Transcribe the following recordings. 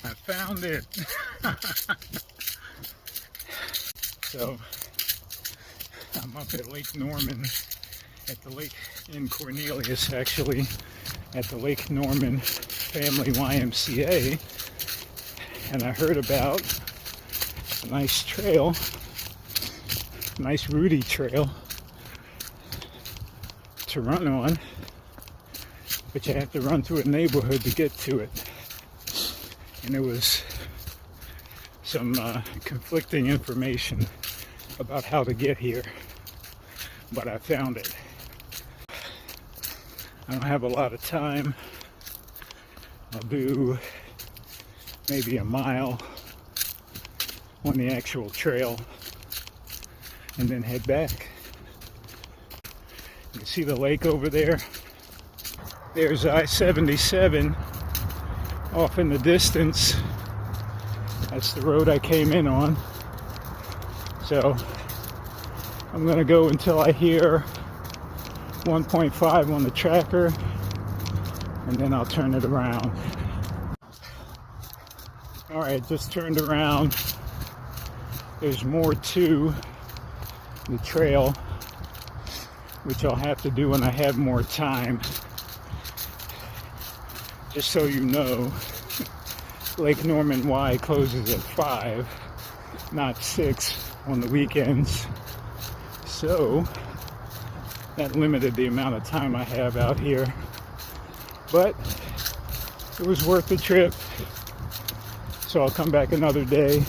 I found it. So I'm up at Lake Norman, at the lake in Cornelius, actually, at the Lake Norman Family YMCA, and I heard about a nice trail, nice Rudy trail to run on, but you have to run through a neighborhood to get to it. And there was some conflicting information about how to get here, but I found it. I don't have a lot of time. I'll do maybe a mile on the actual trail and then head back. You can see the lake over there. There's I-77 off in the distance. That's the road I came in on. So I'm going to go until I hear 1.5 on the tracker, and then I'll turn it around. Alright, just turned around. There's more to the trail, which I'll have to do when I have more time. Just so you know, Lake Norman Y closes at 5, not 6 on the weekends. So that limited the amount of time I have out here. But it was worth the trip. So I'll come back another day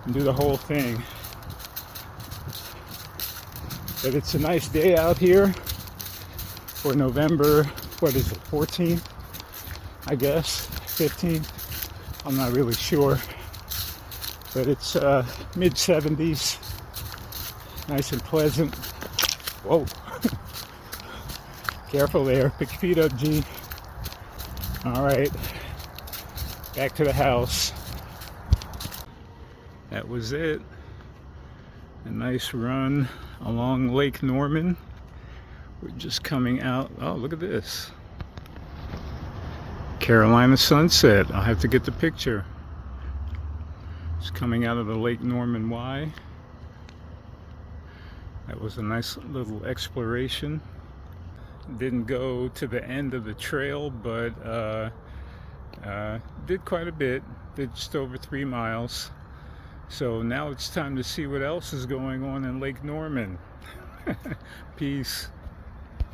and do the whole thing. But it's a nice day out here for November, what is it, 14th? I guess, 15th. I'm not really sure. But it's mid-70s. Nice and pleasant. Whoa. Careful there. Pick your feet up, G. Alright. Back to the house. That was it. A nice run along Lake Norman. We're just coming out. Oh, look at this. Carolina sunset. I'll have to get the picture. It's coming out of the Lake Norman Y. That was a nice little exploration. Didn't go to the end of the trail, but did quite a bit. Did just over 3 miles. So now it's time to see what else is going on in Lake Norman. Peace.